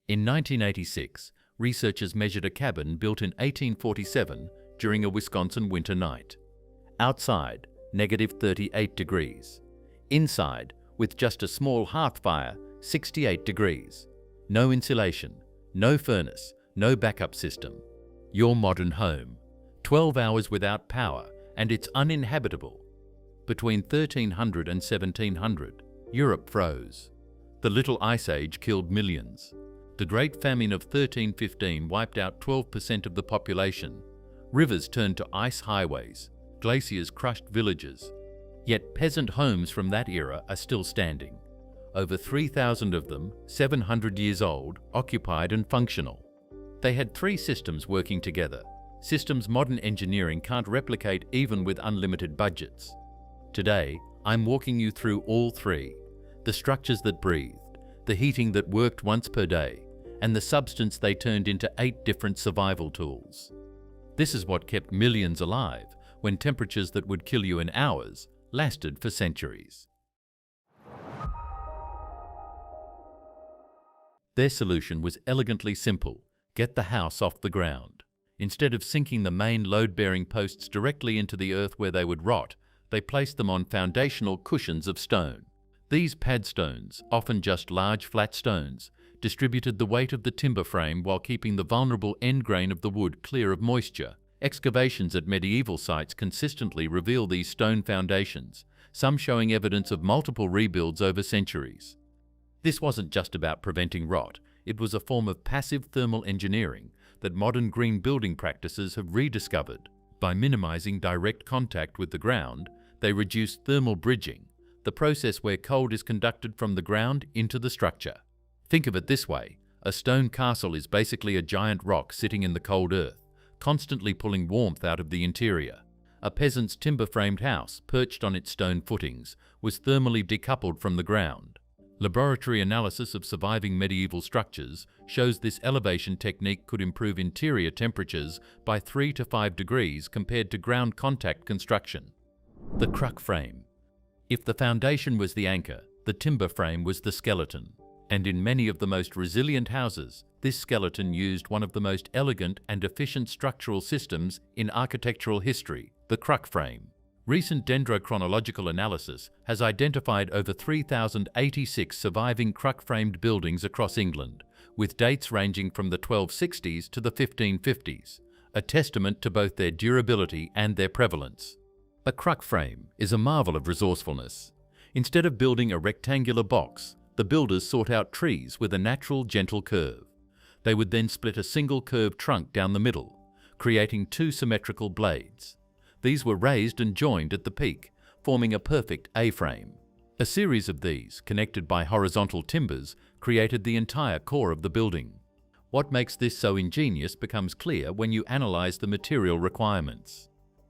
In 1986, researchers measured a cabin built in 1847 during a Wisconsin winter night. Outside, -38 degrees. Inside, with just a small hearth fire, 68 degrees. No insulation, no furnace, no backup system. Your modern home. 12 hours without power, and it's uninhabitable. Between 1300 and 1700, Europe froze. The Little Ice Age killed millions. The Great Famine of 1315 wiped out 12% of the population. Rivers turned to ice highways. Glaciers crushed villages. Yet peasant homes from that era are still standing. Over 3,000 of them, 700 years old, occupied and functional. They had 3 systems working together, systems modern engineering can't replicate even with unlimited budgets. Today, I'm walking you through all 3, the structures that breathed, the heating that worked once per day, and the substance they turned into 8 different survival tools. This is what kept millions alive when temperatures that would kill you in hours lasted for centuries. Their solution was elegantly simple: get the house off the ground. Instead of sinking the main load-bearing posts directly into the earth where they would rot, they placed them on foundational cushions of stone. These pad stones, often just large flat stones, distributed the weight of the timber frame while keeping the vulnerable end grain of the wood clear of moisture. Excavations at medieval sites consistently reveal these stone foundations, some showing evidence of multiple rebuilds over centuries. This wasn't just about preventing rot, it was a form of passive thermal engineering that modern green building practices have rediscovered. By minimizing direct contact with the ground, they reduced thermal bridging, the process where cold is conducted from the ground into the structure. Think of it this way: a stone castle is basically a giant rock sitting in the cold earth, constantly pulling warmth out of the interior. A peasant's timber-framed house, perched on its stone footings, was thermally decoupled from the ground. Laboratory analysis of surviving medieval structures shows this elevation technique could improve interior temperatures by 3 to 5 degrees compared to ground contact construction. The cruck frame. If the foundation was the anchor, the timber frame was the skeleton. And in many of the most resilient houses, this skeleton used one of the most elegant and efficient structural systems in architectural history, the cruck frame. Recent dendrochronological analysis has identified over 3,086 surviving cruck-framed buildings across England, with dates ranging from the 1260s to the 1550s, a testament to both their durability and their prevalence. A cruck frame is a marvel of resourcefulness. Instead of building a rectangular box, the builders sought out trees with a natural, gentle curve. They would then split a single curved trunk down the middle, creating 2 symmetrical blades. These were raised and joined at the peak, forming a perfect A-frame. A series of these, connected by horizontal timbers, created the entire core of the building. What makes this so ingenious becomes clear when you analyze the material requirements.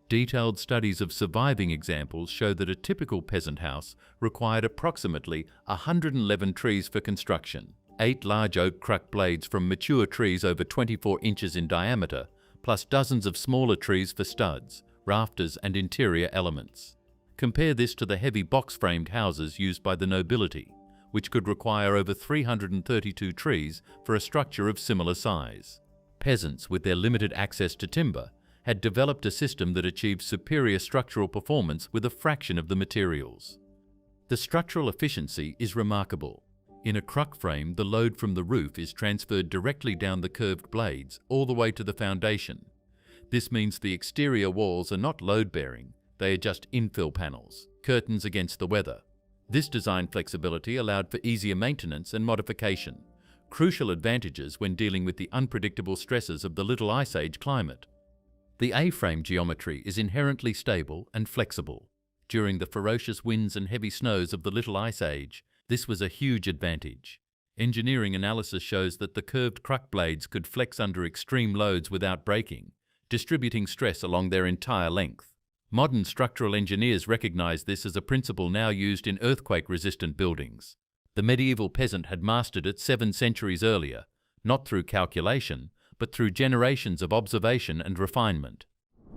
Detailed studies of surviving examples show that a typical peasant house required approximately 111 trees for construction, 8 large oak cruck blades from mature trees over 24 inches in diameter, plus dozens of smaller trees for studs, rafters and interior elements. Compare this to the heavy box-framed houses used by the nobility, which could require over 332 trees for a structure of similar size. Peasants, with their limited access to timber, had developed a system that achieved superior structural performance with a fraction of the materials. The structural efficiency is remarkable. In a cruck frame, the load from the roof is transferred directly down the curved blades all the way to the foundation. This means the exterior walls are not load-bearing, they are just infill panels, curtains against the weather. This design flexibility allowed for easier maintenance and modification, crucial advantages when dealing with the unpredictable stresses of the Little Ice Age climate. The A-frame geometry is inherently stable and flexible. During the ferocious winds and heavy snows of the Little Ice Age, this was a huge advantage. Engineering analysis shows that the curved cruck blades could flex under extreme loads without breaking, distributing stress along their entire length. Modern structural engineers recognize this as a principle now used in earthquake-resistant buildings. The medieval peasant had mastered it 7 centuries earlier, not through calculation, but through generations of observation and refinement.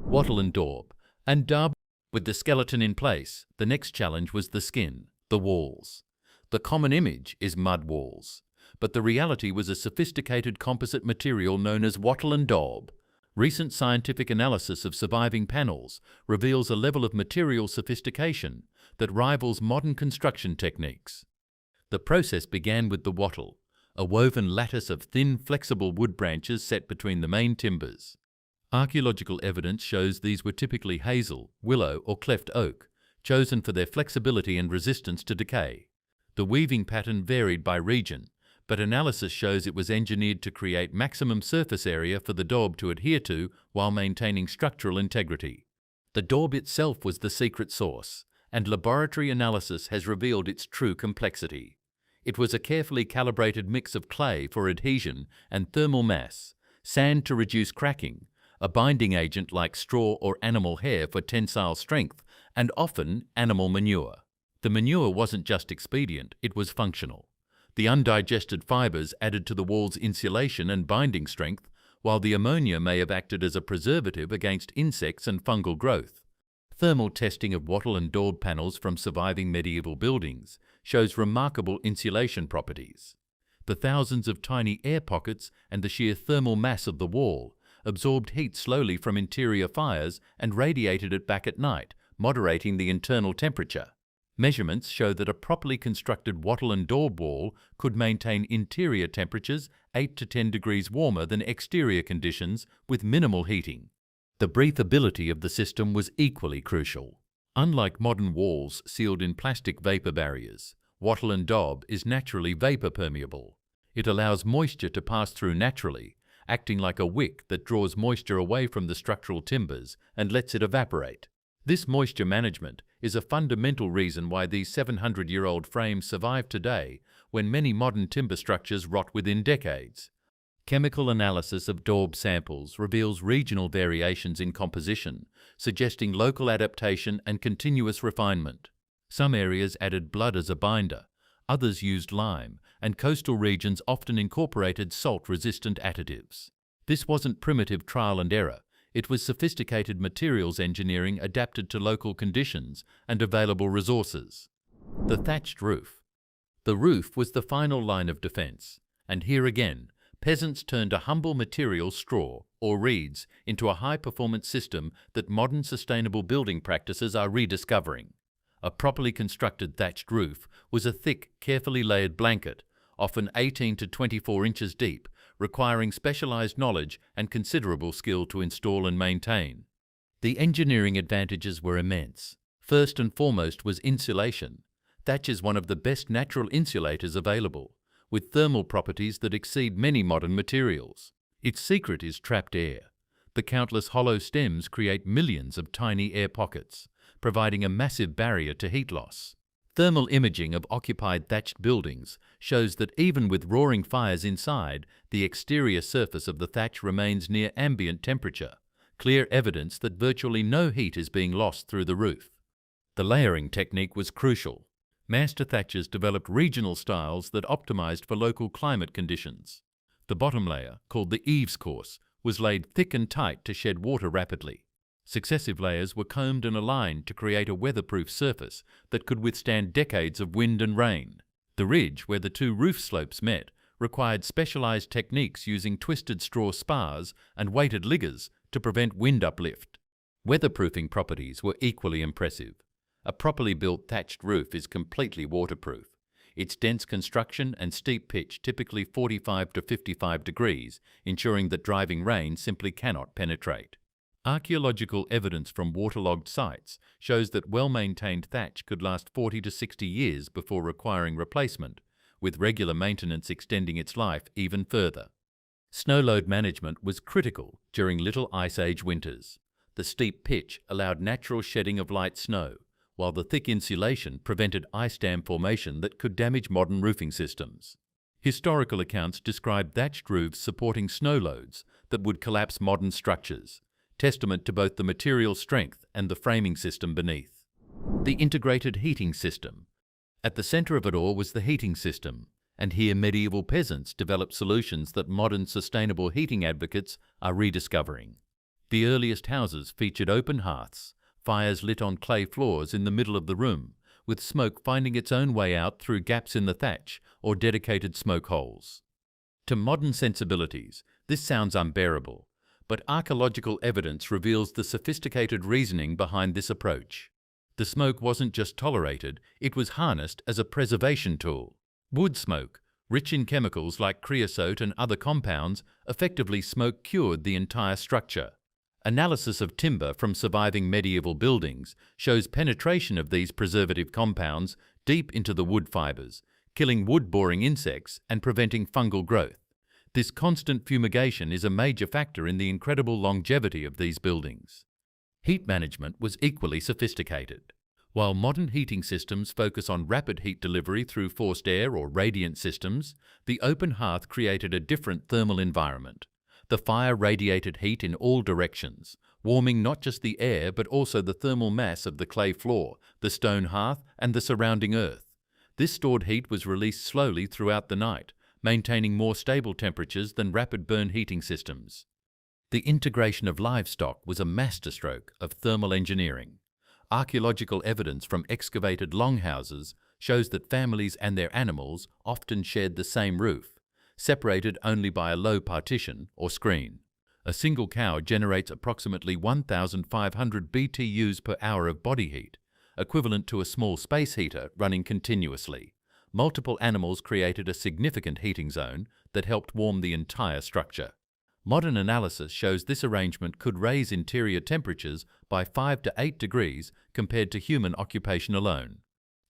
Wattle and daub. With the skeleton in place, the next challenge was the skin, the walls. The common image is mud walls, but the reality was a sophisticated composite material known as wattle and daub. Recent scientific analysis of surviving panels reveals a level of material sophistication that rivals modern construction techniques. The process began with the wattle, a woven lattice of thin, flexible wood branches set between the main timbers. Archaeological evidence shows these were typically hazel, willow, or cleft oak, chosen for their flexibility and resistance to decay. The weaving pattern varied by region, but analysis shows it was engineered to create maximum surface area for the daub to adhere to while maintaining structural integrity. The daub itself was the secret sauce, and laboratory analysis has revealed its true complexity. It was a carefully calibrated mix of clay for adhesion and thermal mass, sand to reduce cracking, a binding agent like straw or animal hair for tensile strength, and often animal manure. The manure wasn't just expedient, it was functional. The undigested fibers added to the wall's insulation and binding strength, while the ammonia may have acted as a preservative against insects and fungal growth. Thermal testing of wattle and daub panels from surviving medieval buildings shows remarkable insulation properties. The thousands of tiny air pockets and the sheer thermal mass of the wall absorbed heat slowly from interior fires and radiated it back at night, moderating the internal temperature. Measurements show that a properly constructed wattle and daub wall could maintain interior temperatures 8 to 10 degrees warmer than exterior conditions with minimal heating. The breathability of the system was equally crucial. Unlike modern walls sealed in plastic vapor barriers, wattle and daub is naturally vapor permeable. It allows moisture to pass through naturally, acting like a wick that draws moisture away from the structural timbers and lets it evaporate. This moisture management is a fundamental reason why these 700-year-old frames survive today when many modern timber structures rot within decades. Chemical analysis of daub samples reveals regional variations in composition, suggesting local adaptation and continuous refinement. Some areas added blood as a binder, others used lime, and coastal regions often incorporated salt-resistant additives. This wasn't primitive trial and error. It was sophisticated materials engineering adapted to local conditions and available resources. The thatched roof. The roof was the final line of defense, and here again, peasants turned a humble material, straw or reeds, into a high-performance system that modern sustainable building practices are rediscovering. A properly constructed thatched roof was a thick, carefully layered blanket, often 18 to 24 inches deep, requiring specialized knowledge and considerable skill to install and maintain. The engineering advantages were immense. First and foremost was insulation. Thatch is one of the best natural insulators available, with thermal properties that exceed many modern materials. Its secret is trapped air. The countless hollow stems create millions of tiny air pockets, providing a massive barrier to heat loss. Thermal imaging of occupied thatched buildings shows that even with roaring fires inside, the exterior surface of the thatch remains near ambient temperature, clear evidence that virtually no heat is being lost through the roof. The layering technique was crucial. Master thatchers developed regional styles that optimized for local climate conditions. The bottom layer, called the eaves course, was laid thick and tight to shed water rapidly. Successive layers were combed and aligned to create a weatherproof surface that could withstand decades of wind and rain. The ridge, where the two roof slopes met, required specialized techniques using twisted straw spars and weighted liggers to prevent wind uplift. Weatherproofing properties were equally impressive. A properly built thatched roof is completely waterproof. Its dense construction and steep pitch, typically 45 to 55 degrees, ensuring that driving rain simply cannot penetrate. Archaeological evidence from waterlogged sites shows that well-maintained thatch could last 40 to 60 years before requiring replacement, with regular maintenance extending its life even further. Snow load management was critical during Little Ice Age winters. The steep pitch allowed natural shedding of light snow, while the thick insulation prevented ice dam formation that could damage modern roofing systems. Historical accounts describe thatched roofs supporting snow loads that would collapse modern structures, testament to both the material strength and the framing system beneath. The integrated heating system. At the center of it all was the heating system, and here medieval peasants developed solutions that modern sustainable heating advocates are rediscovering. The earliest houses featured open hearths, fires lit on clay floors in the middle of the room, with smoke finding its own way out through gaps in the thatch or dedicated smoke holes. To modern sensibilities, this sounds unbearable, but archaeological evidence reveals the sophisticated reasoning behind this approach. The smoke wasn't just tolerated, it was harnessed as a preservation tool. Wood smoke, rich in chemicals like creosote and other compounds, effectively smoke-cured the entire structure. Analysis of timber from surviving medieval buildings shows penetration of these preservative compounds deep into the wood fibers, killing wood-boring insects and preventing fungal growth. This constant fumigation is a major factor in the incredible longevity of these buildings. Heat management was equally sophisticated. While modern heating systems focus on rapid heat delivery through forced air or radiant systems, the open hearth created a different thermal environment. The fire radiated heat in all directions, warming not just the air but also the thermal mass of the clay floor, the stone hearth, and the surrounding earth. This stored heat was released slowly throughout the night, maintaining more stable temperatures than rapid burn heating systems. The integration of livestock was a masterstroke of thermal engineering. Archaeological evidence from excavated longhouses shows that families and their animals often shared the same roof, separated only by a low partition or screen. A single cow generates approximately 1,500 BTUs per hour of body heat, equivalent to a small space heater running continuously. Multiple animals created a significant heating zone that helped warm the entire structure. Modern analysis shows this arrangement could raise interior temperatures by 5 to 8 degrees compared to human occupation alone.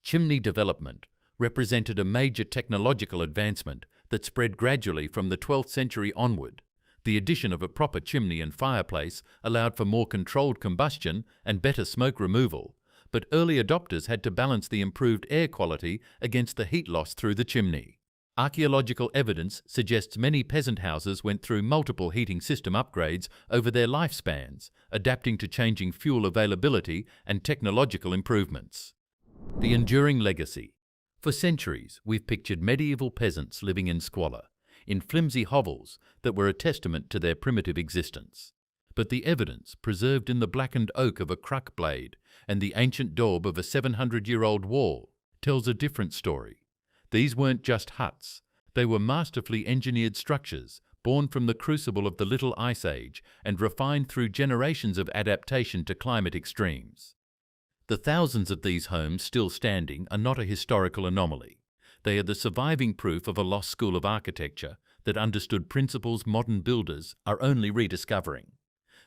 Chimney development represented a major technological advancement that spread gradually from the 12th century onward. The addition of a proper chimney and fireplace allowed for more controlled combustion and better smoke removal, but early adopters had to balance the improved air quality against the heat loss through the chimney. Archaeological evidence suggests many peasant houses went through multiple heating system upgrades over their lifespans, adapting to changing fuel availability and technological improvements. The enduring legacy. For centuries, we've pictured medieval peasants living in squalor, in flimsy hovels that were a testament to their primitive existence. But the evidence, preserved in the blackened oak of a cruck blade and the ancient daub of a 700-year-old wall, tells a different story. These weren't just huts, they were masterfully engineered structures, born from the crucible of the Little Ice Age and refined through generations of adaptation to climate extremes. The thousands of these homes still standing are not a historical anomaly. They are the surviving proof of a lost school of architecture that understood principles modern builders are only rediscovering.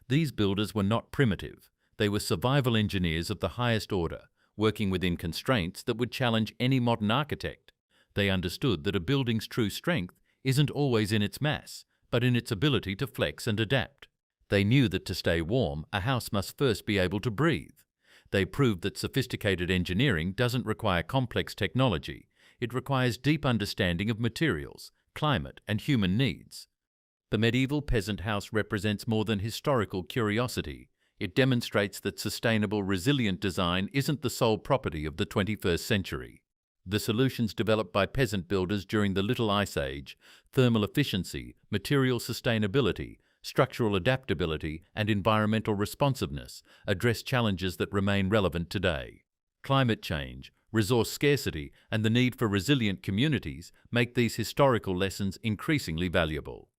These builders were not primitive, they were survival engineers of the highest order, working within constraints that would challenge any modern architect. They understood that a building's true strength isn't always in its mass, but in its ability to flex and adapt. They knew that to stay warm, a house must first be able to breathe. They proved that sophisticated engineering doesn't require complex technology. It requires deep understanding of materials, climate, and human needs. The medieval peasant house represents more than historical curiosity. It demonstrates that sustainable, resilient design isn't the sole property of the 21st century. The solutions developed by peasant builders during the Little Ice Age, thermal efficiency, material sustainability, structural adaptability, and environmental responsiveness, address challenges that remain relevant today. Climate change, resource scarcity, and the need for resilient communities make these historical lessons increasingly valuable.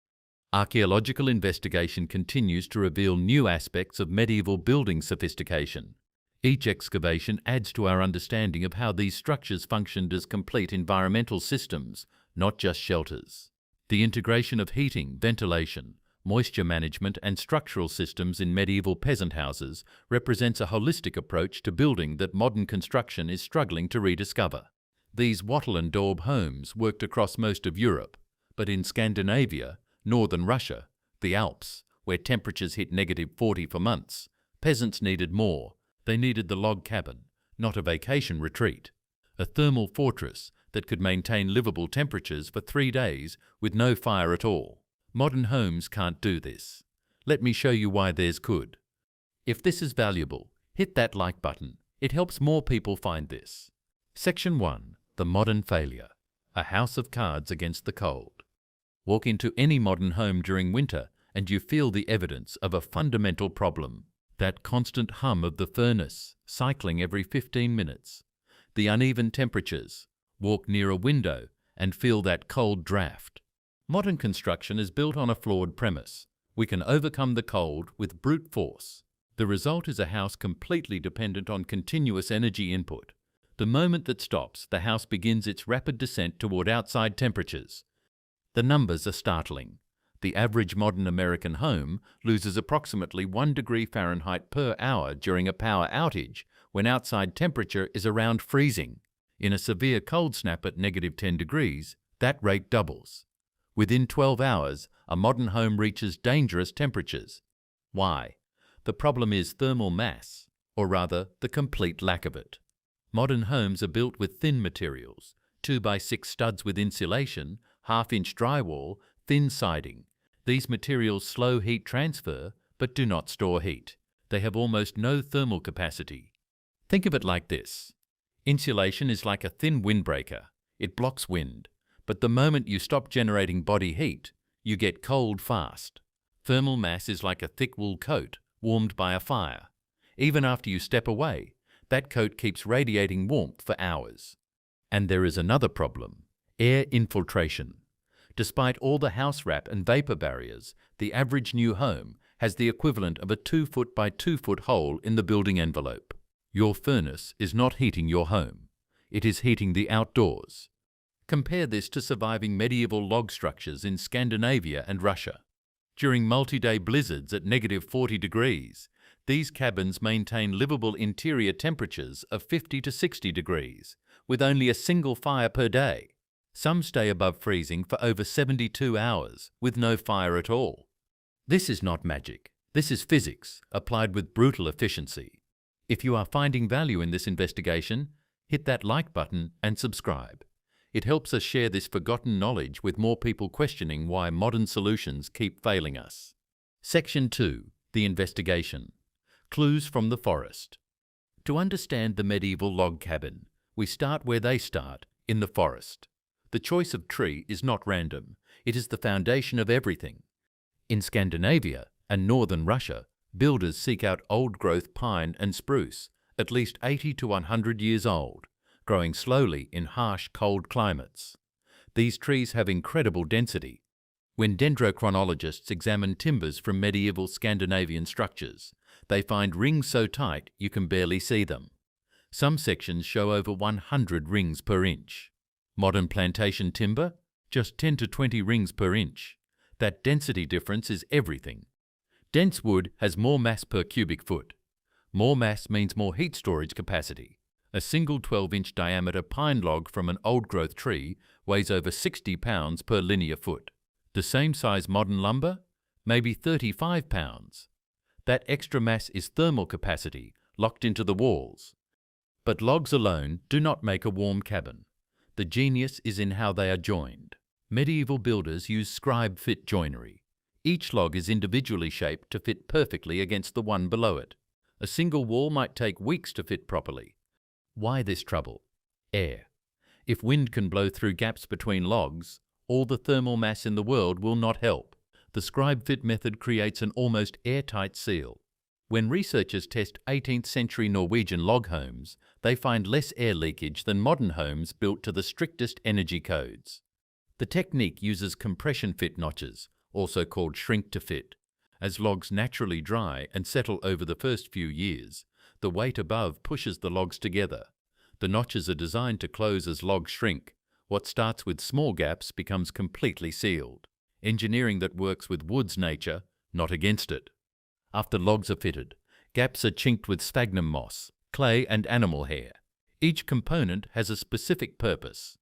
Archaeological investigation continues to reveal new aspects of medieval building sophistication. Each excavation adds to our understanding of how these structures functioned as complete environmental systems, not just shelters. The integration of heating, ventilation, moisture management, and structural systems in medieval peasant houses represents a holistic approach to building that modern construction is struggling to rediscover. These wattle and daub homes worked across most of Europe, but in Scandinavia, northern Russia, the Alps, where temperatures hit -40 for months, peasants needed more. They needed the log cabin, not a vacation retreat. A thermal fortress that could maintain livable temperatures for 3 days with no fire at all. Modern homes can't do this. Let me show you why theirs could. If this is valuable, hit that like button. It helps more people find this. Section 1. The Modern Failure. A house of cards against the cold. Walk into any modern home during winter and you feel the evidence of a fundamental problem. That constant hum of the furnace, cycling every 15 minutes. The uneven temperatures. Walk near a window and feel that cold draft. Modern construction is built on a flawed premise. We can overcome the cold with brute force. The result is a house completely dependent on continuous energy input. The moment that stops, the house begins its rapid descent toward outside temperatures. The numbers are startling. The average modern American home loses approximately 1 degree Fahrenheit per hour during a power outage when outside temperature is around freezing. In a severe cold snap at -10 degrees, that rate doubles. Within 12 hours, a modern home reaches dangerous temperatures. Why? The problem is thermal mass, or rather, the complete lack of it. Modern homes are built with thin materials, 2x6 studs with insulation, half-inch drywall, thin siding. These materials slow heat transfer, but do not store heat. They have almost no thermal capacity. Think of it like this. Insulation is like a thin windbreaker. It blocks wind. But the moment you stop generating body heat, you get cold fast. Thermal mass is like a thick wool coat warmed by a fire. Even after you step away, that coat keeps radiating warmth for hours. And there is another problem: air infiltration. Despite all the house wrap and vapor barriers, the average new home has the equivalent of a 2-foot by 2-foot hole in the building envelope. Your furnace is not heating your home. It is heating the outdoors. Compare this to surviving medieval log structures in Scandinavia and Russia. During multi-day blizzards at -40 degrees, these cabins maintain livable interior temperatures of 50 to 60 degrees, with only a single fire per day. Some stay above freezing for over 72 hours, with no fire at all. This is not magic. This is physics, applied with brutal efficiency. If you are finding value in this investigation, hit that like button and subscribe. It helps us share this forgotten knowledge with more people questioning why modern solutions keep failing us. Section 2. The Investigation. Clues from the Forest. To understand the medieval log cabin, we start where they start, in the forest. The choice of tree is not random. It is the foundation of everything. In Scandinavia and northern Russia, builders seek out old-growth pine and spruce, at least 80 to 100 years old, growing slowly in harsh, cold climates. These trees have incredible density. When dendrochronologists examine timbers from medieval Scandinavian structures, they find rings so tight you can barely see them. Some sections show over 100 rings per inch. Modern plantation timber, just 10 to 20 rings per inch. That density difference is everything. Dense wood has more mass per cubic foot. More mass means more heat storage capacity. A single 12-inch diameter pine log from an old-growth tree weighs over 60 pounds per linear foot. The same size modern lumber? Maybe 35 pounds. That extra mass is thermal capacity locked into the walls. But logs alone do not make a warm cabin. The genius is in how they are joined. Medieval builders used scribe-fit joinery. Each log is individually shaped to fit perfectly against the one below it. A single wall might take weeks to fit properly. Why this trouble? Air. If wind can blow through gaps between logs, all the thermal mass in the world will not help. The scribe-fit method creates an almost airtight seal. When researchers test 18th century Norwegian log homes, they find less air leakage than modern homes built to the strictest energy codes. The technique uses compression fit notches, also called shrink to fit. As logs naturally dry and settle over the first few years, the weight above pushes the logs together. The notches are designed to close as logs shrink. What starts with small gaps becomes completely sealed. Engineering that works with wood's nature, not against it. After logs are fitted, gaps are chinked with sphagnum moss, clay and animal hair. Each component has a specific purpose.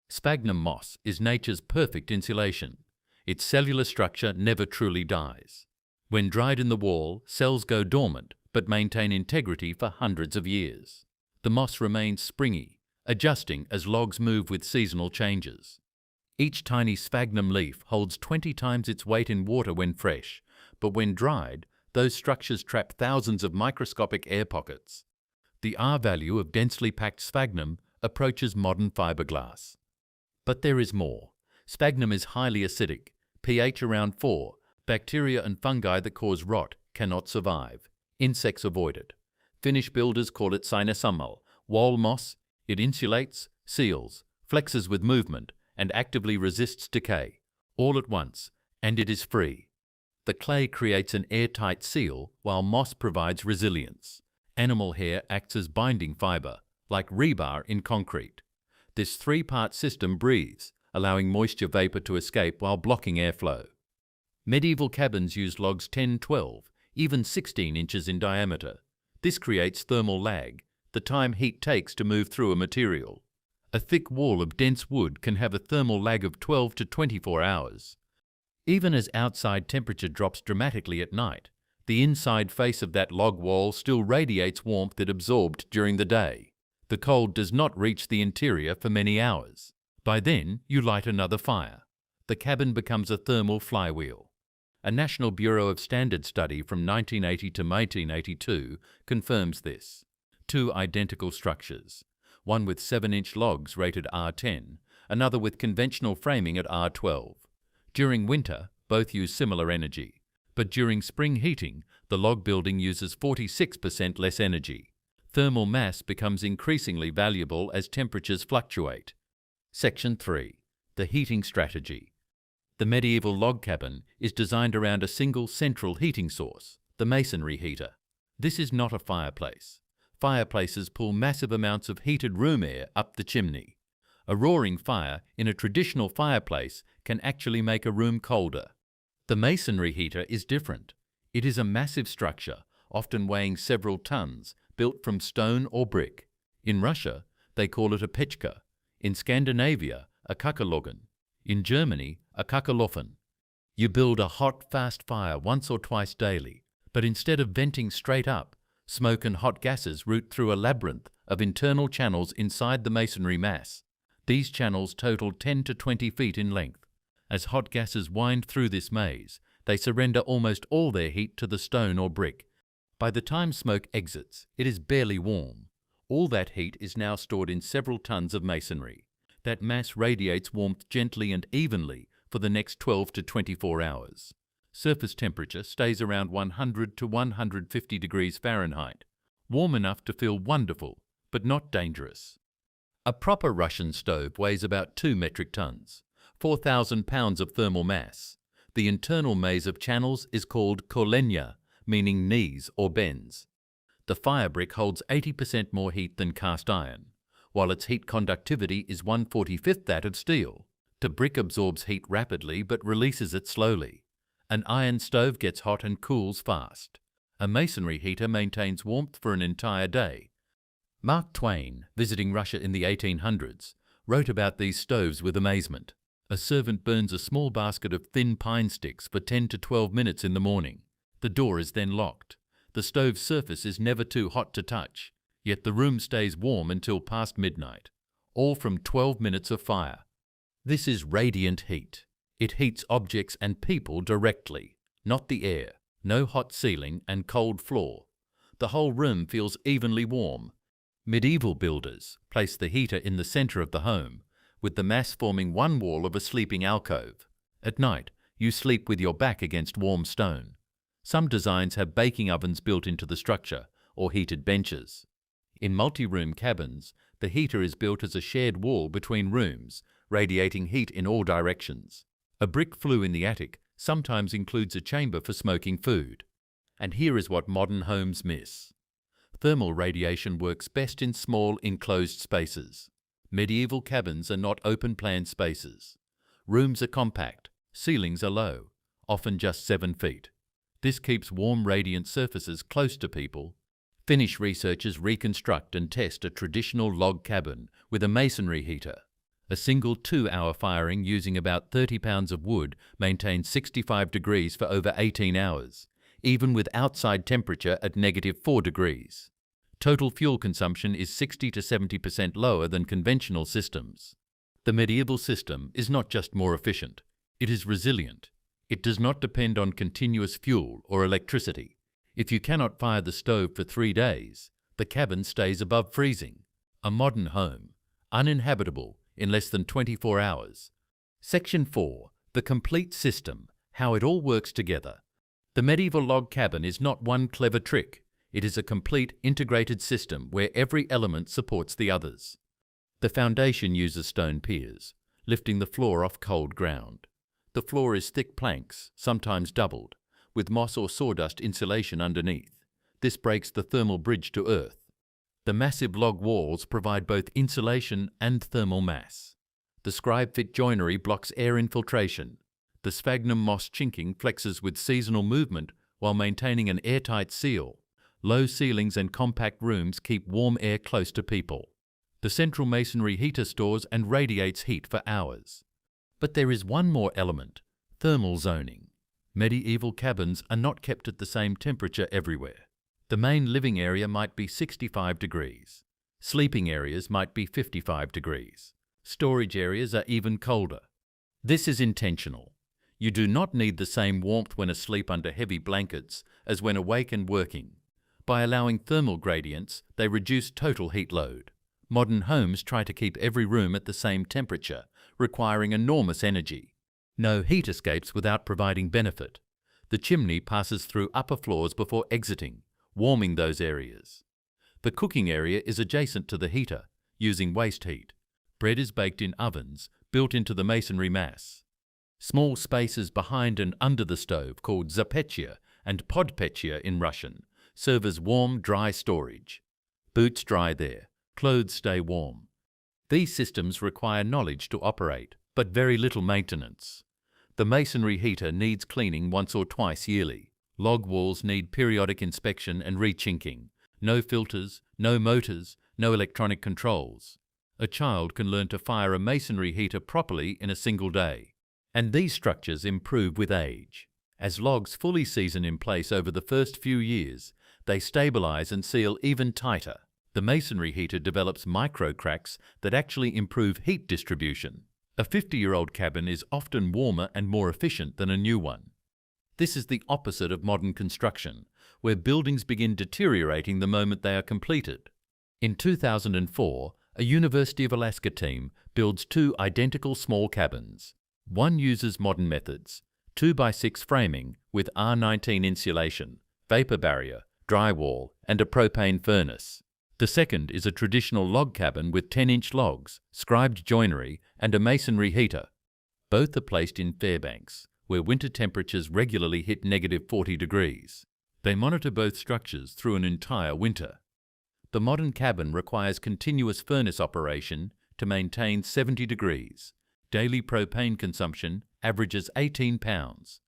Sphagnum moss is nature's perfect insulation. Its cellular structure never truly dies. When dried in the wall, cells go dormant but maintain integrity for hundreds of years. The moss remains springy, adjusting as logs move with seasonal changes. Each tiny sphagnum leaf holds 20 times its weight in water when fresh, but when dried, those structures trap thousands of microscopic air pockets. The R value of densely packed sphagnum approaches modern fiberglass. But there is more. Sphagnum is highly acidic, pH around 4. Bacteria and fungi that cause rot cannot survive. Insects avoid it. Finnish builders call it sinäsammal, wall moss, It insulates, seals, flexes with movement, and actively resists decay, all at once, and it is free. The clay creates an airtight seal, while moss provides resilience. Animal hair acts as binding fiber, like rebar in concrete. This three-part system breathes, allowing moisture vapor to escape while blocking airflow. Medieval cabins used logs 10, 12, even 16 inches in diameter. This creates thermal lag, the time heat takes to move through a material. A thick wall of dense wood can have a thermal lag of 12 to 24 hours. Even as outside temperature drops dramatically at night, the inside face of that log wall still radiates warmth it absorbed during the day. The cold does not reach the interior for many hours. By then, you light another fire. The cabin becomes a thermal flywheel. A National Bureau of Standards study from 1980 to 1982 confirms this. Two identical structures, one with 7-inch logs rated R10, another with conventional framing at R12. During winter, both use similar energy, but during spring heating, the log building uses 46% less energy. Thermal mass becomes increasingly valuable as temperatures fluctuate. Section 3. The heating strategy. The medieval log cabin is designed around a single central heating source, the masonry heater. This is not a fireplace. Fireplaces pull massive amounts of heated room air up the chimney. A roaring fire in a traditional fireplace can actually make a room colder. The masonry heater is different. It is a massive structure, often weighing several tons, built from stone or brick. In Russia, they call it a pechka. In Scandinavia, a kakalogen. In Germany, a kakalofen. You build a hot, fast fire once or twice daily, but instead of venting straight up, smoke and hot gases route through a labyrinth of internal channels inside the masonry mass. These channels total 10 to 20 feet in length. As hot gases wind through this maze, they surrender almost all their heat to the stone or brick. By the time smoke exits, it is barely warm. All that heat is now stored in several tons of masonry. That mass radiates warmth gently and evenly for the next 12 to 24 hours. Surface temperature stays around 100 to 150 degrees Fahrenheit, warm enough to feel wonderful, but not dangerous. A proper Russian stove weighs about 2 metric tons, 4,000 pounds of thermal mass. The internal maze of channels is called kolenya, meaning knees or bends. The fire brick holds 80% more heat than cast iron, while its heat conductivity is 1/45 that of steel. The brick absorbs heat rapidly but releases it slowly. An iron stove gets hot and cools fast. A masonry heater maintains warmth for an entire day. Mark Twain, visiting Russia in the 1800s, wrote about these stoves with amazement. A servant burns a small basket of thin pine sticks for 10 to 12 minutes in the morning. The door is then locked. The stove's surface is never too hot to touch, yet the room stays warm until past midnight, all from 12 minutes of fire. This is radiant heat. It heats objects and people directly, not the air. No hot ceiling and cold floor. The whole room feels evenly warm. Medieval builders placed the heater in the center of the home, with the mass forming one wall of a sleeping alcove. At night, you sleep with your back against warm stone. Some designs have baking ovens built into the structure, or heated benches. In multi-room cabins, the heater is built as a shared wall between rooms, radiating heat in all directions. A brick flue in the attic sometimes includes a chamber for smoking food. And here is what modern homes miss. Thermal radiation works best in small, enclosed spaces. Medieval cabins are not open-plan spaces. Rooms are compact, ceilings are low, often just 7 feet. This keeps warm, radiant surfaces close to people. Finnish researchers reconstruct and test a traditional log cabin with a masonry heater. A single 2-hour firing using about 30 pounds of wood maintains 65 degrees for over 18 hours, even with outside temperature at -4 degrees. Total fuel consumption is 60 to 70% lower than conventional systems. The medieval system is not just more efficient, it is resilient. It does not depend on continuous fuel or electricity. If you cannot fire the stove for 3 days, the cabin stays above freezing. A modern home, uninhabitable in less than 24 hours. Section 4. The complete system, how it all works together. The medieval log cabin is not one clever trick. It is a complete integrated system where every element supports the others. The foundation uses stone piers, lifting the floor off cold ground. The floor is thick planks, sometimes doubled, with moss or sawdust insulation underneath. This breaks the thermal bridge to earth. The massive log walls provide both insulation and thermal mass. The scribe-fit joinery blocks air infiltration. The sphagnum moss chinking flexes with seasonal movement while maintaining an airtight seal. Low ceilings and compact rooms keep warm air close to people. The central masonry heater stores and radiates heat for hours. But there is one more element: thermal zoning. Medieval cabins are not kept at the same temperature everywhere. The main living area might be 65 degrees. Sleeping areas might be 55 degrees. Storage areas are even colder. This is intentional. You do not need the same warmth when asleep under heavy blankets as when awake and working. By allowing thermal gradients, they reduce total heat load. Modern homes try to keep every room at the same temperature, requiring enormous energy. No heat escapes without providing benefit. The chimney passes through upper floors before exiting, warming those areas. The cooking area is adjacent to the heater, using waste heat. Bread is baked in ovens, built into the masonry mass. Small spaces behind and under the stove, called zapechia and podpechia in Russian, serve as warm, dry storage. Boots dry there, clothes stay warm. These systems require knowledge to operate, but very little maintenance. The masonry heater needs cleaning once or twice yearly. Log walls need periodic inspection and rechinking. No filters, no motors, no electronic controls. A child can learn to fire a masonry heater properly in a single day. And these structures improve with age. As logs fully season in place over the first few years, they stabilize and seal even tighter. The masonry heater develops micro cracks that actually improve heat distribution. A 50-year-old cabin is often warmer and more efficient than a new one. This is the opposite of modern construction, where buildings begin deteriorating the moment they are completed. In 2004, a University of Alaska team builds two identical small cabins. One uses modern methods, 2x6 framing with R19 insulation, vapor barrier, drywall, and a propane furnace. The second is a traditional log cabin with 10-inch logs, scribed joinery, and a masonry heater. Both are placed in Fairbanks, where winter temperatures regularly hit -40 degrees. They monitor both structures through an entire winter. The modern cabin requires continuous furnace operation to maintain 70 degrees. Daily propane consumption averages 18 pounds.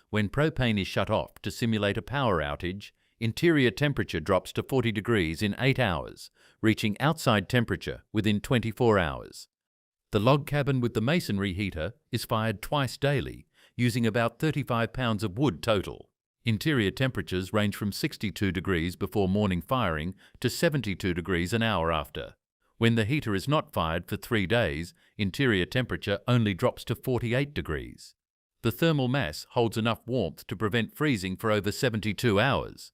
When propane is shut off to simulate a power outage, interior temperature drops to 40 degrees in 8 hours, reaching outside temperature within 24 hours. The log cabin with the masonry heater is fired twice daily, using about 35 pounds of wood total. Interior temperatures range from 62 degrees before morning firing to 72 degrees an hour after. When the heater is not fired for 3 days, interior temperature only drops to 48 degrees. The thermal mass holds enough warmth to prevent freezing for over 72 hours.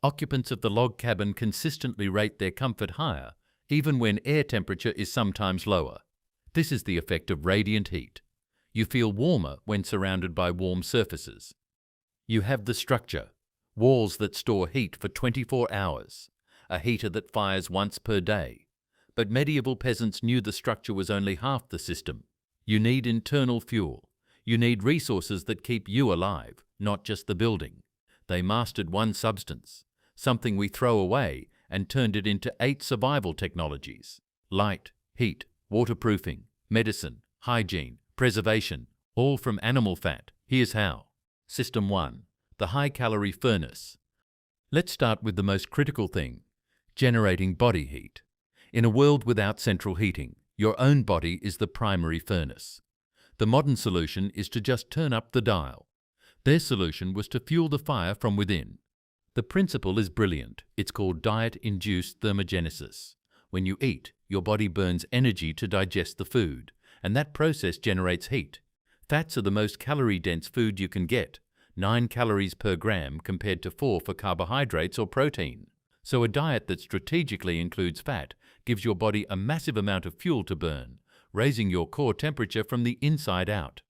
Occupants of the log cabin consistently rate their comfort higher, even when air temperature is sometimes lower. This is the effect of radiant heat. You feel warmer when surrounded by warm surfaces. You have the structure, walls that store heat for 24 hours, a heater that fires once per day. But medieval peasants knew the structure was only half the system. You need internal fuel. You need resources that keep you alive, not just the building. They mastered one substance, something we throw away, and turned it into 8 survival technologies: light, heat, waterproofing, medicine, hygiene, preservation, all from animal fat. Here's how. System 1. The high-calorie furnace. Let's start with the most critical thing: generating body heat. In a world without central heating, your own body is the primary furnace. The modern solution is to just turn up the dial. Their solution was to fuel the fire from within. The principle is brilliant. It's called diet-induced thermogenesis. When you eat, your body burns energy to digest the food, and that process generates heat. Fats are the most calorie-dense food you can get, 9 calories per gram compared to 4 for carbohydrates or protein. So a diet that strategically includes fat gives your body a massive amount of fuel to burn, raising your core temperature from the inside out.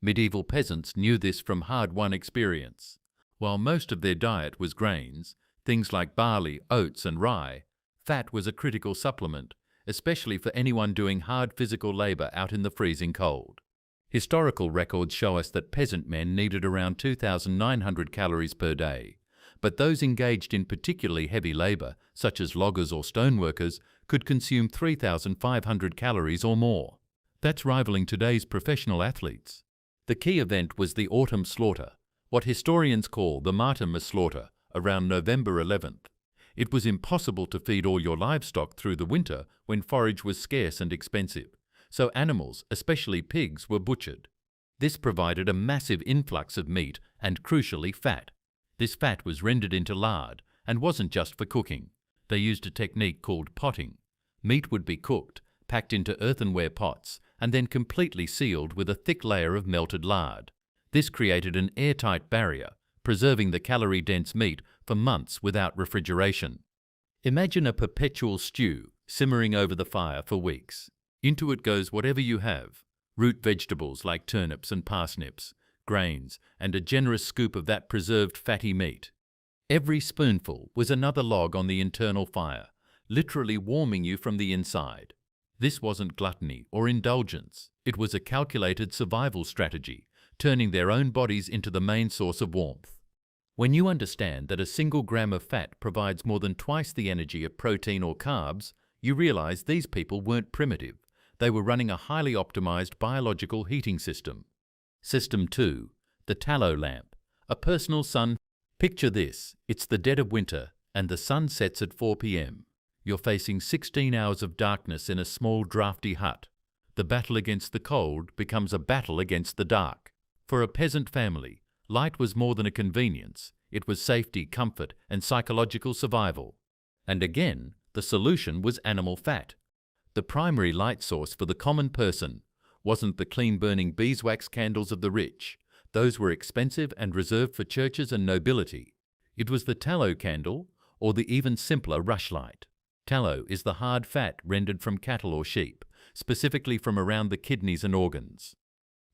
Medieval peasants knew this from hard-won experience. While most of their diet was grains, things like barley, oats, and rye, fat was a critical supplement, especially for anyone doing hard physical labor out in the freezing cold. Historical records show us that peasant men needed around 2,900 calories per day, but those engaged in particularly heavy labor, such as loggers or stoneworkers, could consume 3,500 calories or more. That's rivaling today's professional athletes. The key event was the autumn slaughter, what historians call the Martinmas slaughter, around November 11th. It was impossible to feed all your livestock through the winter when forage was scarce and expensive, so animals, especially pigs, were butchered. This provided a massive influx of meat and, crucially, fat. This fat was rendered into lard and wasn't just for cooking. They used a technique called potting. Meat would be cooked, packed into earthenware pots, and then completely sealed with a thick layer of melted lard. This created an airtight barrier, preserving the calorie-dense meat for months without refrigeration. Imagine a perpetual stew simmering over the fire for weeks. Into it goes whatever you have: root vegetables like turnips and parsnips, grains, and a generous scoop of that preserved fatty meat. Every spoonful was another log on the internal fire, literally warming you from the inside. This wasn't gluttony or indulgence. It was a calculated survival strategy, turning their own bodies into the main source of warmth. When you understand that a single gram of fat provides more than twice the energy of protein or carbs, you realize these people weren't primitive. They were running a highly optimized biological heating system. System 2. The tallow lamp. A personal sun. Picture this. It's the dead of winter and the sun sets at 4 p.m. You're facing 16 hours of darkness in a small drafty hut. The battle against the cold becomes a battle against the dark. For a peasant family, light was more than a convenience. It was safety, comfort, and psychological survival. And again, the solution was animal fat. The primary light source for the common person wasn't the clean-burning beeswax candles of the rich. Those were expensive and reserved for churches and nobility. It was the tallow candle, or the even simpler rushlight. Tallow is the hard fat rendered from cattle or sheep, specifically from around the kidneys and organs.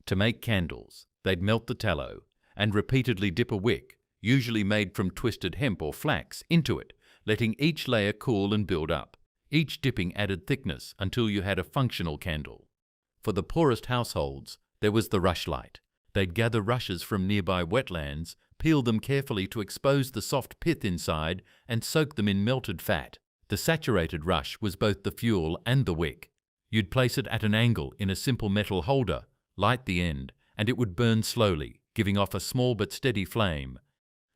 To make candles, they'd melt the tallow and repeatedly dip a wick, usually made from twisted hemp or flax, into it, letting each layer cool and build up. Each dipping added thickness until you had a functional candle. For the poorest households, there was the rushlight. They'd gather rushes from nearby wetlands, peel them carefully to expose the soft pith inside, and soak them in melted fat. The saturated rush was both the fuel and the wick. You'd place it at an angle in a simple metal holder, light the end, and it would burn slowly, giving off a small but steady flame.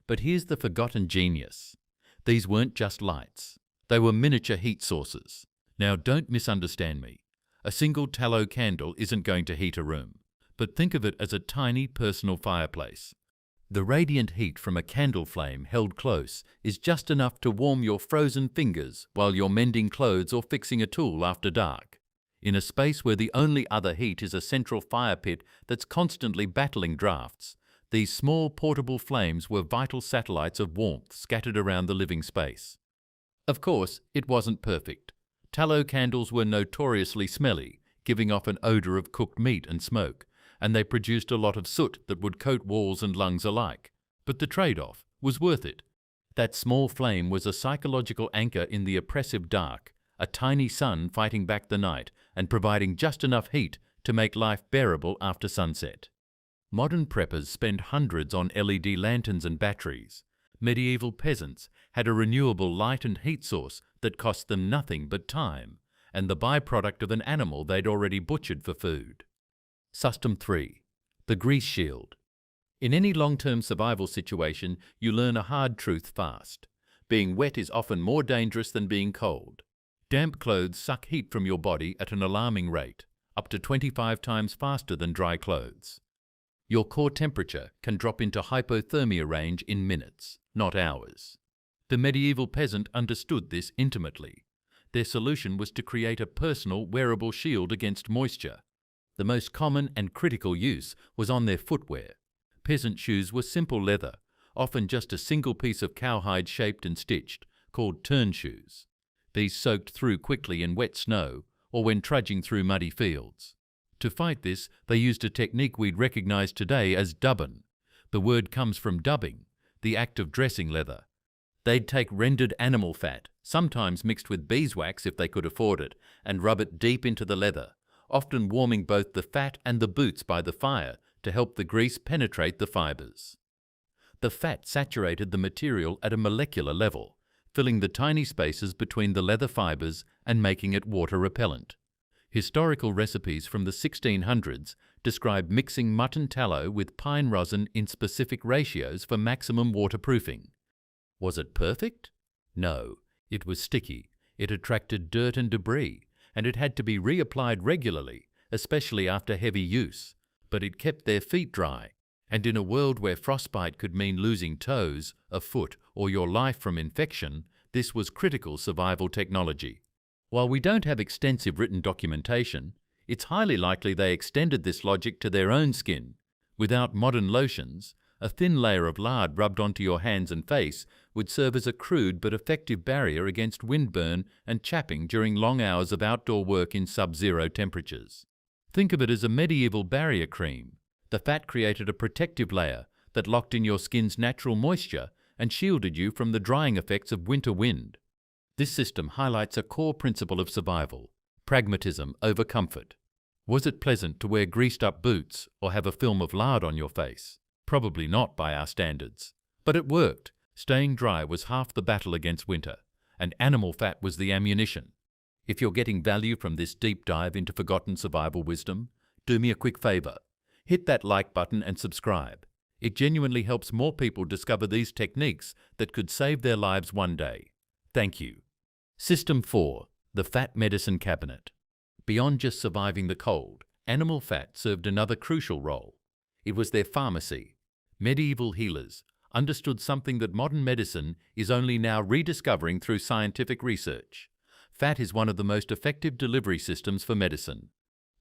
But here's the forgotten genius. These weren't just lights. They were miniature heat sources. Now, don't misunderstand me. A single tallow candle isn't going to heat a room, but think of it as a tiny personal fireplace. The radiant heat from a candle flame held close is just enough to warm your frozen fingers while you're mending clothes or fixing a tool after dark. In a space where the only other heat is a central fire pit that's constantly battling drafts, these small portable flames were vital satellites of warmth scattered around the living space. Of course, it wasn't perfect. Tallow candles were notoriously smelly, giving off an odor of cooked meat and smoke, and they produced a lot of soot that would coat walls and lungs alike. But the trade-off was worth it. That small flame was a psychological anchor in the oppressive dark, a tiny sun fighting back the night and providing just enough heat to make life bearable after sunset. Modern preppers spend hundreds on LED lanterns and batteries. Medieval peasants had a renewable light and heat source that cost them nothing but time, and the byproduct of an animal they'd already butchered for food. System 3. The grease shield. In any long-term survival situation, you learn a hard truth fast. Being wet is often more dangerous than being cold. Damp clothes suck heat from your body at an alarming rate, up to 25 times faster than dry clothes. Your core temperature can drop into hypothermia range in minutes, not hours. The medieval peasant understood this intimately. Their solution was to create a personal, wearable shield against moisture. The most common and critical use was on their footwear. Peasant shoes were simple leather, often just a single piece of cowhide shaped and stitched, called turn shoes. These soaked through quickly in wet snow or when trudging through muddy fields. To fight this, they used a technique we'd recognize today as dubbing. The word comes from dubbing, the act of dressing leather. They'd take rendered animal fat, sometimes mixed with beeswax if they could afford it, and rub it deep into the leather, often warming both the fat and the boots by the fire to help the grease penetrate the fibers. The fat saturated the material at a molecular level, filling the tiny spaces between the leather fibers and making it water repellent. Historical recipes from the 1600s describe mixing mutton tallow with pine rosin in specific ratios for maximum waterproofing. Was it perfect? No. It was sticky, it attracted dirt and debris, and it had to be reapplied regularly, especially after heavy use. But it kept their feet dry, and in a world where frostbite could mean losing toes, a foot, or your life from infection, this was critical survival technology. While we don't have extensive written documentation, it's highly likely they extended this logic to their own skin. Without modern lotions, a thin layer of lard rubbed onto your hands and face would serve as a crude but effective barrier against windburn and chapping during long hours of outdoor work in sub-zero temperatures. Think of it as a medieval barrier cream. The fat created a protective layer that locked in your skin's natural moisture and shielded you from the drying effects of winter wind. This system highlights a core principle of survival: pragmatism over comfort. Was it pleasant to wear greased-up boots or have a film of lard on your face? Probably not by our standards. But it worked. Staying dry was half the battle against winter, and animal fat was the ammunition. If you're getting value from this deep dive into forgotten survival wisdom, do me a quick favor. Hit that like button and subscribe. It genuinely helps more people discover these techniques that could save their lives one day. Thank you. System 4. The Fat Medicine Cabinet. Beyond just surviving the cold, animal fat served another crucial role. It was their pharmacy. Medieval healers understood something that modern medicine is only now rediscovering through scientific research. Fat is one of the most effective delivery systems for medicine.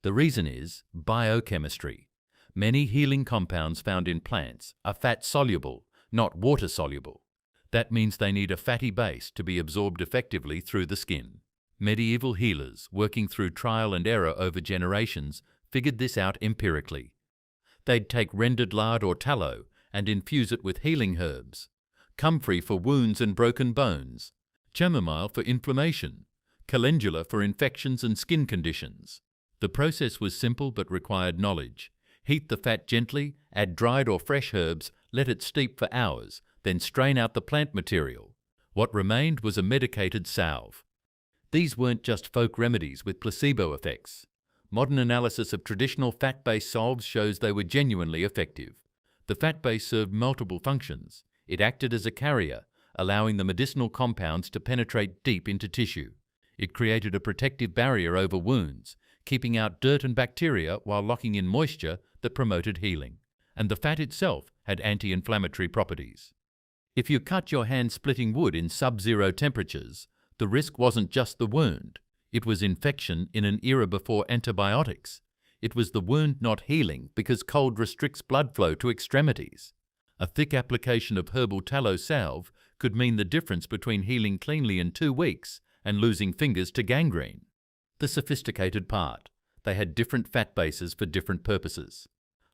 The reason is biochemistry. Many healing compounds found in plants are fat-soluble, not water-soluble. That means they need a fatty base to be absorbed effectively through the skin. Medieval healers, working through trial and error over generations, figured this out empirically. They'd take rendered lard or tallow and infuse it with healing herbs: comfrey for wounds and broken bones, chamomile for inflammation, calendula for infections and skin conditions. The process was simple but required knowledge. Heat the fat gently, add dried or fresh herbs, let it steep for hours, then strain out the plant material. What remained was a medicated salve. These weren't just folk remedies with placebo effects. Modern analysis of traditional fat-based salves shows they were genuinely effective. The fat base served multiple functions. It acted as a carrier, allowing the medicinal compounds to penetrate deep into tissue. It created a protective barrier over wounds, keeping out dirt and bacteria while locking in moisture that promoted healing. And the fat itself had anti-inflammatory properties. If you cut your hand splitting wood in sub-zero temperatures, the risk wasn't just the wound. It was infection in an era before antibiotics. It was the wound not healing because cold restricts blood flow to extremities. A thick application of herbal tallow salve could mean the difference between healing cleanly in 2 weeks and losing fingers to gangrene. The sophisticated part. They had different fat bases for different purposes.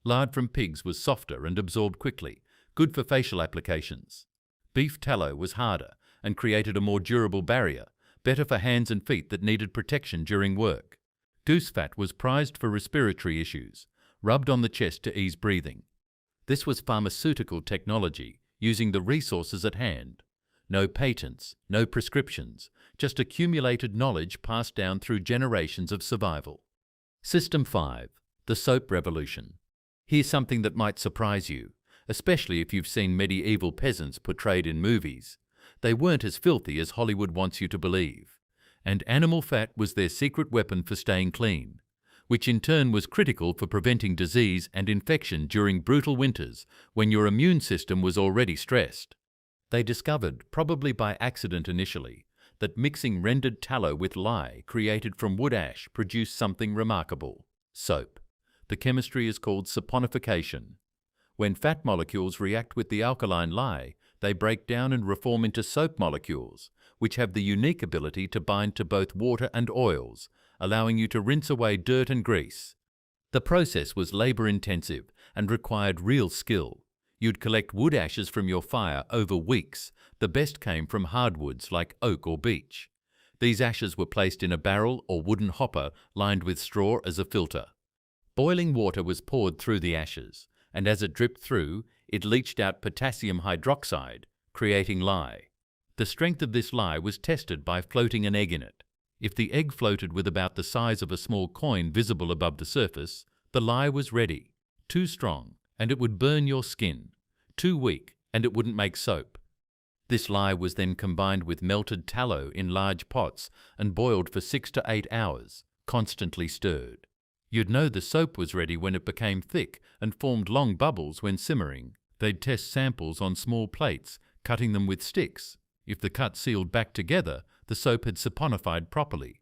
Lard from pigs was softer and absorbed quickly, good for facial applications. Beef tallow was harder and created a more durable barrier, better for hands and feet that needed protection during work. Goose fat was prized for respiratory issues, rubbed on the chest to ease breathing. This was pharmaceutical technology, using the resources at hand. No patents, no prescriptions, just accumulated knowledge passed down through generations of survival. System 5. The Soap Revolution. Here's something that might surprise you, especially if you've seen medieval peasants portrayed in movies. They weren't as filthy as Hollywood wants you to believe. And animal fat was their secret weapon for staying clean, which in turn was critical for preventing disease and infection during brutal winters when your immune system was already stressed. They discovered, probably by accident initially, that mixing rendered tallow with lye created from wood ash produced something remarkable: soap. The chemistry is called saponification. When fat molecules react with the alkaline lye, they break down and reform into soap molecules, which have the unique ability to bind to both water and oils, allowing you to rinse away dirt and grease. The process was labor-intensive and required real skill. You'd collect wood ashes from your fire over weeks. The best came from hardwoods like oak or beech. These ashes were placed in a barrel or wooden hopper lined with straw as a filter. Boiling water was poured through the ashes, and as it dripped through, it leached out potassium hydroxide, creating lye. The strength of this lye was tested by floating an egg in it. If the egg floated with about the size of a small coin visible above the surface, the lye was ready. Too strong, and it would burn your skin. Too weak, and it wouldn't make soap. This lye was then combined with melted tallow in large pots and boiled for 6 to 8 hours, constantly stirred. You'd know the soap was ready when it became thick and formed long bubbles when simmering. They'd test samples on small plates, cutting them with sticks. If the cut sealed back together, the soap had saponified properly.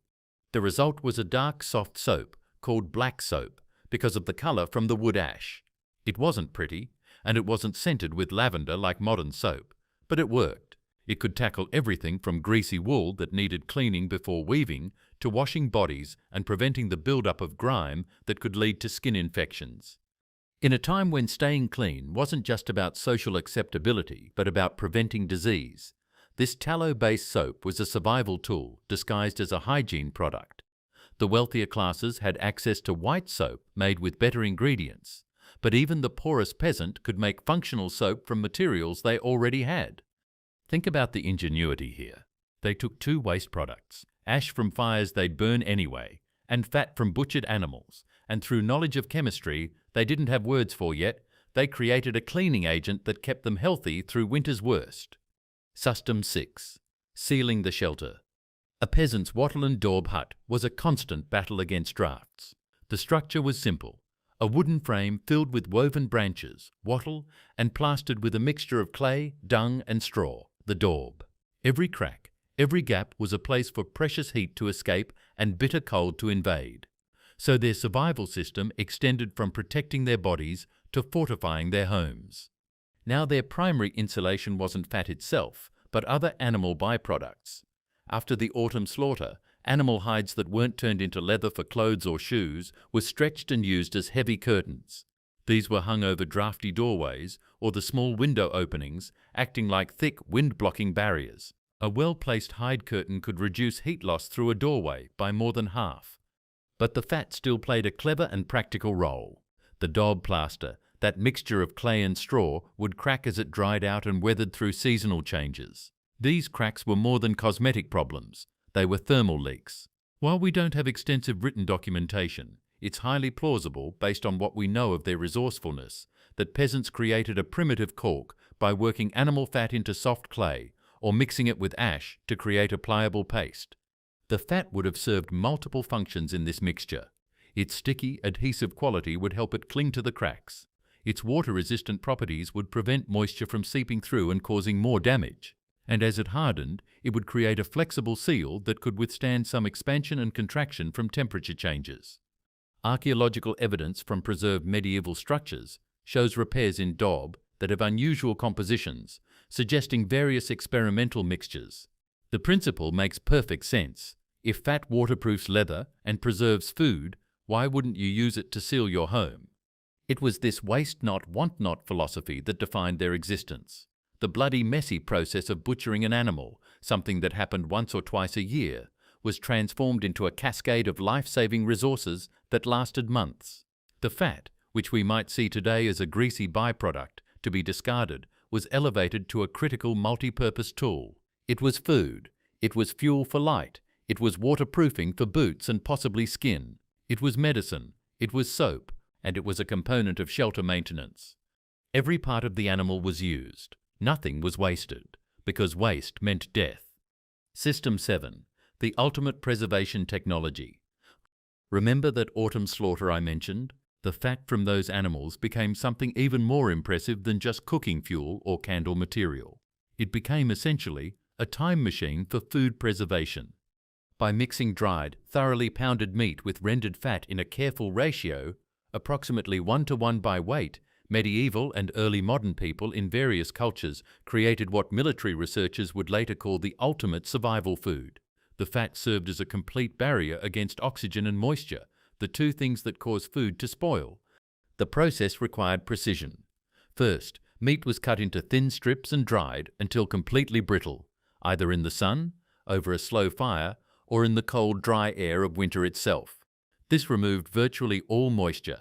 The result was a dark, soft soap called black soap because of the colour from the wood ash. It wasn't pretty, and it wasn't scented with lavender like modern soap, but it worked. It could tackle everything from greasy wool that needed cleaning before weaving to washing bodies and preventing the build-up of grime that could lead to skin infections. In a time when staying clean wasn't just about social acceptability, but about preventing disease, this tallow-based soap was a survival tool disguised as a hygiene product. The wealthier classes had access to white soap made with better ingredients, but even the poorest peasant could make functional soap from materials they already had. Think about the ingenuity here. They took two waste products, ash from fires they'd burn anyway, and fat from butchered animals, and through knowledge of chemistry they didn't have words for yet, they created a cleaning agent that kept them healthy through winter's worst. System 6. Sealing the shelter. A peasant's wattle and daub hut was a constant battle against drafts. The structure was simple. A wooden frame filled with woven branches, wattle, and plastered with a mixture of clay, dung and straw, the daub. Every crack, every gap was a place for precious heat to escape and bitter cold to invade. So their survival system extended from protecting their bodies to fortifying their homes. Now their primary insulation wasn't fat itself, but other animal byproducts. After the autumn slaughter, animal hides that weren't turned into leather for clothes or shoes were stretched and used as heavy curtains. These were hung over drafty doorways or the small window openings, acting like thick wind-blocking barriers. A well-placed hide curtain could reduce heat loss through a doorway by more than half. But the fat still played a clever and practical role. The daub plaster, that mixture of clay and straw, would crack as it dried out and weathered through seasonal changes. These cracks were more than cosmetic problems. They were thermal leaks. While we don't have extensive written documentation, it's highly plausible, based on what we know of their resourcefulness, that peasants created a primitive caulk by working animal fat into soft clay or mixing it with ash to create a pliable paste. The fat would have served multiple functions in this mixture. Its sticky, adhesive quality would help it cling to the cracks. Its water-resistant properties would prevent moisture from seeping through and causing more damage. And as it hardened, it would create a flexible seal that could withstand some expansion and contraction from temperature changes. Archaeological evidence from preserved medieval structures shows repairs in daub that have unusual compositions, suggesting various experimental mixtures. The principle makes perfect sense. If fat waterproofs leather and preserves food, why wouldn't you use it to seal your home? It was this waste not, want not philosophy that defined their existence. The bloody, messy process of butchering an animal, something that happened once or twice a year, was transformed into a cascade of life-saving resources that lasted months. The fat, which we might see today as a greasy byproduct to be discarded, was elevated to a critical multi-purpose tool. It was food. It was fuel for light. It was waterproofing for boots and possibly skin. It was medicine. It was soap. And it was a component of shelter maintenance. Every part of the animal was used. Nothing was wasted, because waste meant death. System 7. The ultimate preservation technology. Remember that autumn slaughter I mentioned? The fat from those animals became something even more impressive than just cooking fuel or candle material. It became essentially a time machine for food preservation. By mixing dried, thoroughly pounded meat with rendered fat in a careful ratio, approximately 1:1 by weight, medieval and early modern people in various cultures created what military researchers would later call the ultimate survival food. The fat served as a complete barrier against oxygen and moisture, the two things that cause food to spoil. The process required precision. First, Meat was cut into thin strips and dried until completely brittle, either in the sun, over a slow fire, or in the cold, dry air of winter itself. This removed virtually all moisture.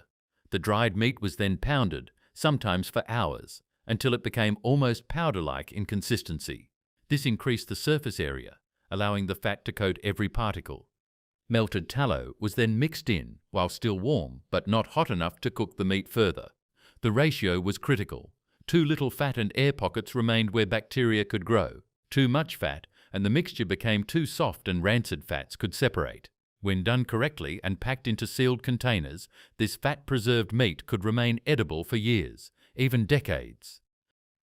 The dried meat was then pounded, sometimes for hours, until it became almost powder-like in consistency. This increased the surface area, allowing the fat to coat every particle. Melted tallow was then mixed in while still warm but not hot enough to cook the meat further. The ratio was critical. Too little fat and air pockets remained where bacteria could grow. Too much fat, and the mixture became too soft and rancid fats could separate. When done correctly and packed into sealed containers, this fat-preserved meat could remain edible for years, even decades.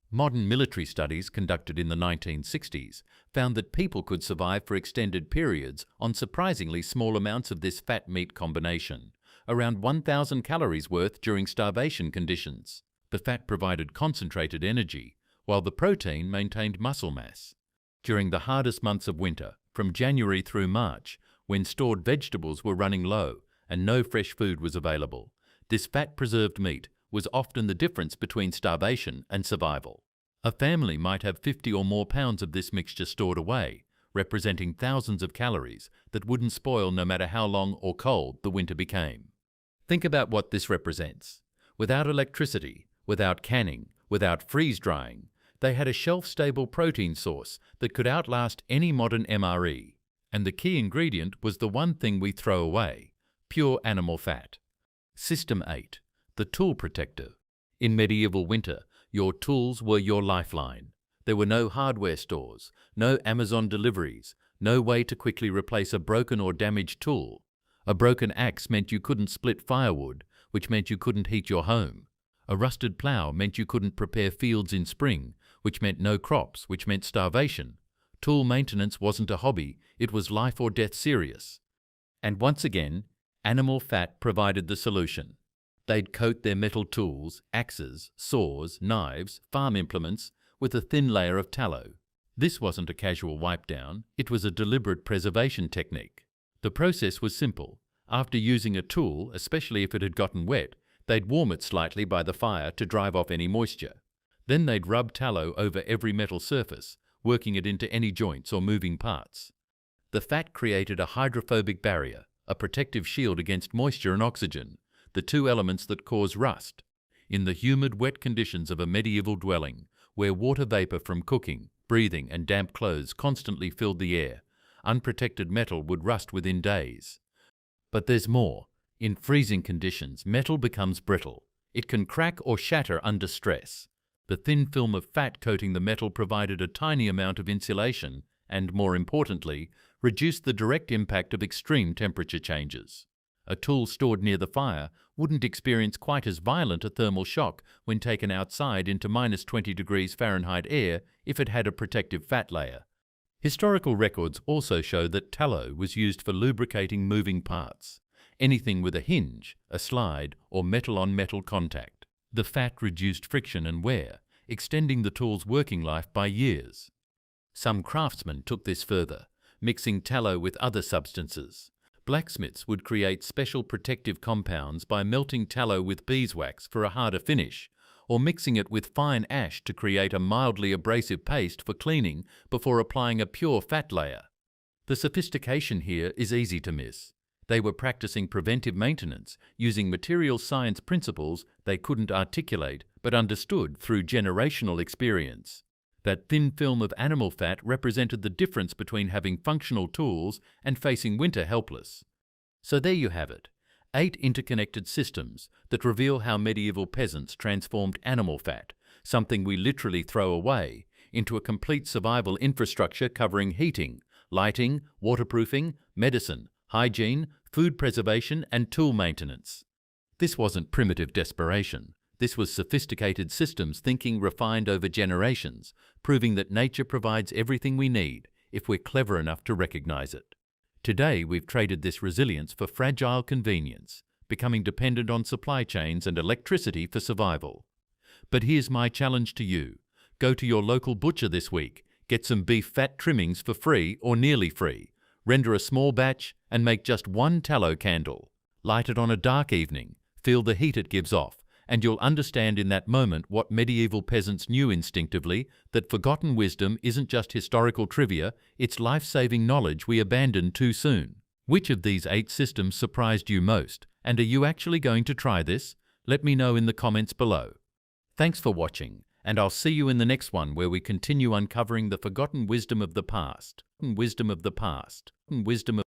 Modern military studies conducted in the 1960s found that people could survive for extended periods on surprisingly small amounts of this fat-meat combination, around 1,000 calories worth during starvation conditions. The fat provided concentrated energy, while the protein maintained muscle mass. During the hardest months of winter, from January through March, when stored vegetables were running low and no fresh food was available, this fat-preserved meat was often the difference between starvation and survival. A family might have 50 or more pounds of this mixture stored away, representing thousands of calories that wouldn't spoil no matter how long or cold the winter became. Think about what this represents. Without electricity, without canning, without freeze-drying, they had a shelf-stable protein source that could outlast any modern MRE. And the key ingredient was the one thing we throw away: pure animal fat. System 8. The tool protector. In medieval winter, your tools were your lifeline. There were no hardware stores, no Amazon deliveries, no way to quickly replace a broken or damaged tool. A broken axe meant you couldn't split firewood, which meant you couldn't heat your home. A rusted plough meant you couldn't prepare fields in spring, which meant no crops, which meant starvation. Tool maintenance wasn't a hobby, it was life or death serious. And once again, animal fat provided the solution. They'd coat their metal tools, axes, saws, knives, farm implements, with a thin layer of tallow. This wasn't a casual wipe down, it was a deliberate preservation technique. The process was simple. After using a tool, especially if it had gotten wet, they'd warm it slightly by the fire to drive off any moisture. Then they'd rub tallow over every metal surface, working it into any joints or moving parts. The fat created a hydrophobic barrier, a protective shield against moisture and oxygen, the two elements that cause rust. In the humid, wet conditions of a medieval dwelling, where water vapor from cooking, breathing, and damp clothes constantly filled the air, unprotected metal would rust within days. But there's more. In freezing conditions, metal becomes brittle. It can crack or shatter under stress. The thin film of fat coating the metal provided a tiny amount of insulation and, more importantly, reduced the direct impact of extreme temperature changes. A tool stored near the fire wouldn't experience quite as violent a thermal shock when taken outside into -20°F air if it had a protective fat layer. Historical records also show that tallow was used for lubricating moving parts, anything with a hinge, a slide, or metal-on-metal contact. The fat reduced friction and wear, extending the tool's working life by years. Some craftsmen took this further, mixing tallow with other substances. Blacksmiths would create special protective compounds by melting tallow with beeswax for a harder finish, or mixing it with fine ash to create a mildly abrasive paste for cleaning before applying a pure fat layer. The sophistication here is easy to miss. They were practicing preventive maintenance, using material science principles they couldn't articulate but understood through generational experience. That thin film of animal fat represented the difference between having functional tools and facing winter helpless. So there you have it, 8 interconnected systems that reveal how medieval peasants transformed animal fat, something we literally throw away, into a complete survival infrastructure covering heating, lighting, waterproofing, medicine, hygiene, food preservation, and tool maintenance. This wasn't primitive desperation. This was sophisticated systems thinking refined over generations, proving that nature provides everything we need if we're clever enough to recognize it. Today, we've traded this resilience for fragile convenience, becoming dependent on supply chains and electricity for survival. But here's my challenge to you. Go to your local butcher this week, get some beef fat trimmings for free or nearly free, render a small batch, and make just one tallow candle. Light it on a dark evening, feel the heat it gives off, and you'll understand in that moment what medieval peasants knew instinctively, that forgotten wisdom isn't just historical trivia, it's life-saving knowledge we abandoned too soon. Which of these 8 systems surprised you most? And are you actually going to try this? Let me know in the comments below. Thanks for watching, and I'll see you in the next one where we continue uncovering the forgotten wisdom of the past. Wisdom of the past. Wisdom of